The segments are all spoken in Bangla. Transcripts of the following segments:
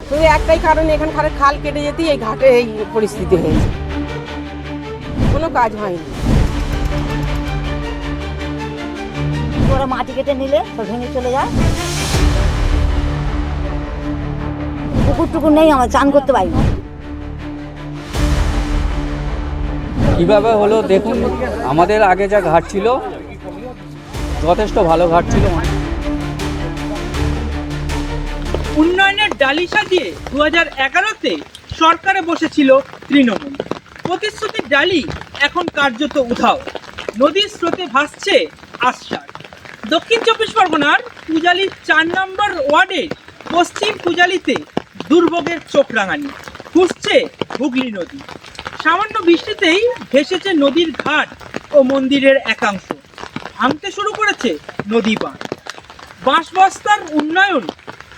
শুধু একটাই কারণ, এখানকার খাল কেটে যেতেই এই ঘাটে এই পরিস্থিতি হয়েছে, কোনো কাজ হয়নি। ওরা মাটি কেটে নিলে সব ভেঙে চলে যায়। পুকুর নেই, আমার চান করতে পারি না। কীভাবে হলো দেখুন, আমাদের আগে যা ঘাট ছিল যথেষ্ট ভালো ঘাট ছিল। উন্নয়নের ডালি সাজিয়ে 2011-তে সরকারে বসেছিল তৃণমূল। প্রতিশ্রুতির ডালি এখন কার্যত উধাও। নদীর স্রোতে ভাসছে আশ্বাস। দক্ষিণ 24 পরগনার পূজালীর 4 নম্বর ওয়ার্ডের পশ্চিম পূজালীতে দুর্ভোগের চোখ রাঙানি। ফুসছে হুগলি নদী। সামান্য বৃষ্টিতেই ভেসেছে নদীর ঘাট ও মন্দিরের একাংশ। ভাঙতে শুরু করেছে নদী বাঁধ। বাঁশবস্তার উন্নয়ন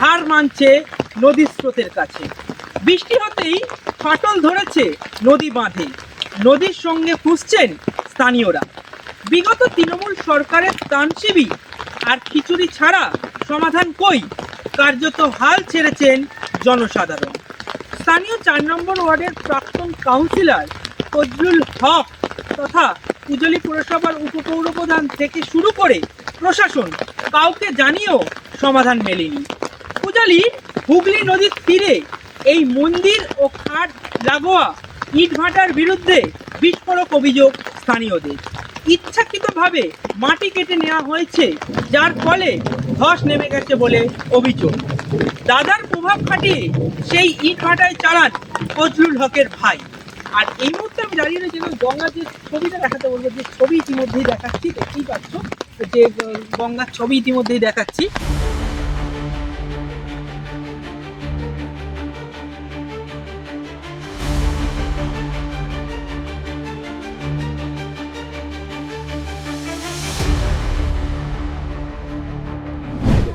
হার মানছে নদীর স্রোতের কাছে। বৃষ্টি হতেই ফাটল ধরেছে নদী বাঁধে। নদীর সঙ্গে ফুসছেন স্থানীয়রা। বিগত তৃণমূল সরকারের ত্রাণশিবি আর খিচুড়ি ছাড়া সমাধান কই? কার্যত হাল ছেড়েছেন জনসাধারণ। স্থানীয় 4 নম্বর ওয়ার্ডের প্রাক্তন কাউন্সিলর ফজলুল হক তথা পূজালী পুরসভার উপপৌরপ্রধান থেকে শুরু করে প্রশাসন কাউকে জানিয়েও সমাধান মেলেনি। পূজালীর হুগলি নদীর তীরে এই মন্দির ও ঘাট লাগোয়া ইটভাটার বিরুদ্ধে বিস্ফোরক অভিযোগ স্থানীয়দের। ইচ্ছাকৃতভাবে মাটি কেটে নেওয়া হয়েছে, যার ফলে ধস নেমে গেছে বলে অভিযোগ। দাদার প্রভাব খাটিয়ে সেই ইটভাটায় চালান ফজলুল হকের ভাই। আর এই মুহূর্তে আমি দাঁড়িয়ে রয়েছি গঙ্গার যে ছবিটা দেখাতে বলবো, যে ছবি ইতিমধ্যেই দেখাচ্ছি, দেখতেই পাচ্ছ যে গঙ্গার ছবি ইতিমধ্যেই দেখাচ্ছি।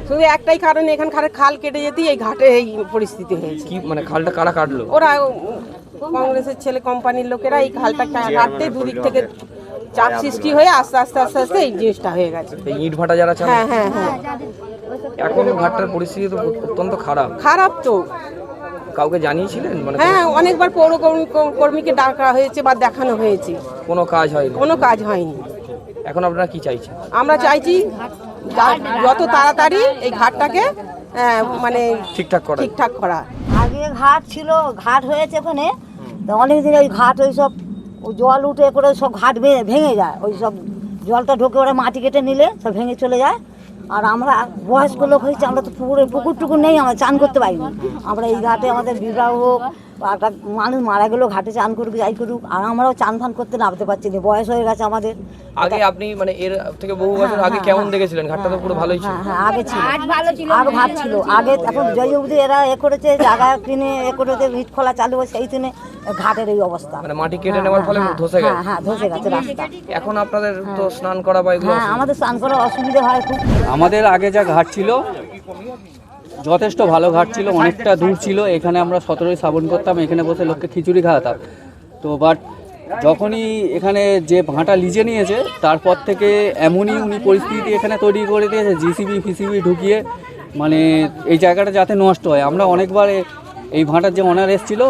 শুধু একটাই কারণ, এখানকার খাল কেটে যেতেই এই ঘাটে এই পরিস্থিতি হয়েছে। কি মানে খালটা কারা কাটলো? ওরা কংগ্রেসের ছেলে কোম্পানির লোকেরা এই খালটা কাটতে দুদিক থেকে চাপ সৃষ্টি হয়ে আস্তে আস্তে আস্তে আস্তে এই জিনিসটা হয়ে গেছে। এই ইট ভাটা যারা চালায়, হ্যাঁ হ্যাঁ হ্যাঁ, এখন ঘাটটার পরিস্থিতি তো অত্যন্ত খারাপ। খারাপ তো। কাউকে জানিয়েছিলেন? মানে হ্যাঁ, অনেকবার পৌর কর্মীকে ডাকা হয়েছে বা দেখানো হয়েছে, কোনো কাজ হয়নি। কোনো কাজ হয়নি। এখন আপনারা কি চাইছেন? আমরা চাইছি যত তাড়াতাড়ি এই ঘাটটাকে মানে ঠিকঠাক করা। আগে ঘাট ছিল, ঘাট হয়েছে ওখানে, তো অনেকদিন ওই ঘাট ওই সব জল উঠে করে সব ঘাট ভেঙে যায়। ওই সব জলটা ঢোকে, ওরা মাটি কেটে নিলে সব ভেঙে চলে যায়। আর আমরা বয়স্ক লোক হয়েছি, আমরা তো পুকুর নেই, আমরা চান করতে পারি না। আমরা এই ঘাটে আমাদের বিবাহ হোক, একটা মানুষ মারা গেলেও ঘাটে চান করুক, যাই করুক, আর আমরাও চান ফান করতে নামতে পারছি না, বয়স হয়ে গেছে আমাদের। আগে আপনি মানে এর থেকে বহু বছর আগে কেমন দেখেছিলেন? ঘাটটা তো পুরো ভালোই ছিল। হ্যাঁ, আগে ছিল, আরো ভালো ছিল আগে। এখন জয় অবধি এরা করেছে, জায়গা কিনে করেছে, ইট খোলা চালু হয়, সেই দিনে ঘাটের এই অবস্থা। মানে মাটি কেটে নেওয়ার ফলে ধসে গেছে। হ্যাঁ, ধসে গেছে রাস্তা। এখন আপনাদের তো স্নান করা বা এগুলো? হ্যাঁ, আমাদের স্নান করার অসুবিধা হয় খুব। আমাদের আগে যা ঘাট ছিল যথেষ্ট ভালো ঘাট ছিল, অনেকটা দূর ছিল। এখানে আমরা 17ই শ্রাবণ করতাম, এখানে বসে লোককে খিচুড়ি খাওয়াতাম। তো বাট যখনই এখানে যে ভাঁটা লিজে নিয়েছে, তারপর থেকে এমনই উনি পরিস্থিতি এখানে তৈরি করে দিয়েছে, জিসিবি ফিসিবি ঢুকিয়ে মানে এই জায়গাটা যাতে নষ্ট হয়। আমরা অনেকবার এই ভাঁটার যে অনার এসেছিল,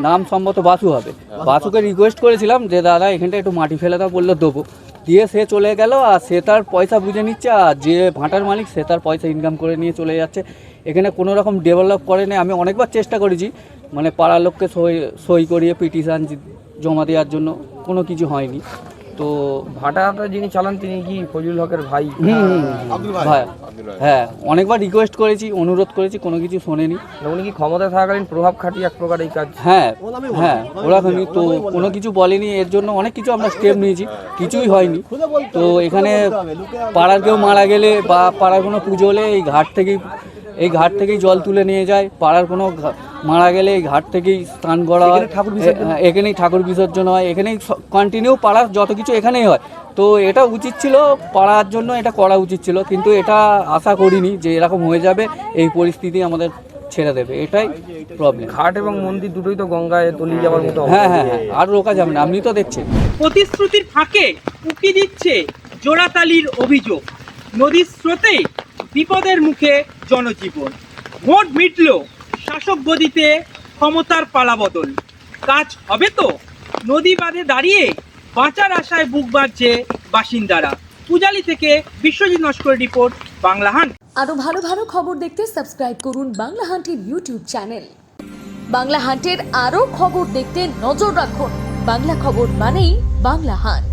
নাম সম্ভবত বাসু হবে, বাসুকে রিকোয়েস্ট করেছিলাম যে দাদা এখানটা একটু মাটি ফেলে দাও, বললো দেবো। দিয়ে সে চলে গেল, আর সে তার পয়সা বুঝে নিচ্ছে, আর যে ভাঁটার মালিক সে তার পয়সা ইনকাম করে নিয়ে চলে যাচ্ছে। এখানে কোনো রকম ডেভেলপ করেনি। আমি অনেকবার চেষ্টা করেছি, মানে পাড়ার লোককে সই করিয়ে পিটিশন জমা দেওয়ার জন্য, কোনো কিছু হয়নি। তো ভাটাটা যিনি চালান তিনি কি ফজলুল হকের ভাই? ভাই, হ্যাঁ, অনেকবার রিকোয়েস্ট করেছি, অনুরোধ করেছি, কোনো কিছু শোনেনি। উনি কি ক্ষমতায় থাকাকালীন প্রভাব খাটিয়ে এক প্রকার এই কাজ? হ্যাঁ হ্যাঁ, ওরকমই তো, কোনো কিছু বলেনি। এর জন্য অনেক কিছু আমরা স্টেপ নিয়েছি, কিছুই হয়নি। তো এখানে পাড়ার কেউ মারা গেলে বা পাড়ার কোনো পুজো হলে এই ঘাট থেকেই জল তুলে নিয়ে যায়। পাড়ার কোনো মারা গেলে এই ঘাট থেকেই স্নান করা হয়, এখানেই ঠাকুর বিসর্জন হয়, এখানেই কন্টিনিউ পাড়ার যত কিছু এখানেই হয়। তো এটা উচিত ছিল, পাড়ার জন্য এটা করা উচিত ছিল, কিন্তু এটা আশা করিনি যে এরকম হয়ে যাবে, এই পরিস্থিতি আমাদের ছেড়ে দেবে, এটাই প্রবলেম। ঘাট এবং মন্দির দুটোই তো গঙ্গায় তলিয়ে যাওয়ার মতো। হ্যাঁ হ্যাঁ হ্যাঁ, আর রোকা যাবে না, আপনি তো দেখছেন। প্রতিশ্রুতির ফাঁকে উকি দিচ্ছে জোড়াতালির অভিযোগ। নদীর স্রোতে বিপদের মুখে জনজীবন। ভোট মিটল, শাসক গদিতে ক্ষমতার পালাবদল, কাজ হবে তো? নদী বাঁধে দাঁড়িয়ে বাঁচার আশায় বুক বাঁধছে বাসিন্দারা। পূজালি থেকে বিশ্বজিৎ নস্করের রিপোর্ট, বাংলা হান্ট। আরো ভালো ভালো খবর দেখতে সাবস্ক্রাইব করুন বাংলা হান্টের ইউটিউব চ্যানেল। বাংলা হান্টের আরো খবর দেখতে নজর রাখুন। বাংলা খবর মানেই বাংলা হান্ট।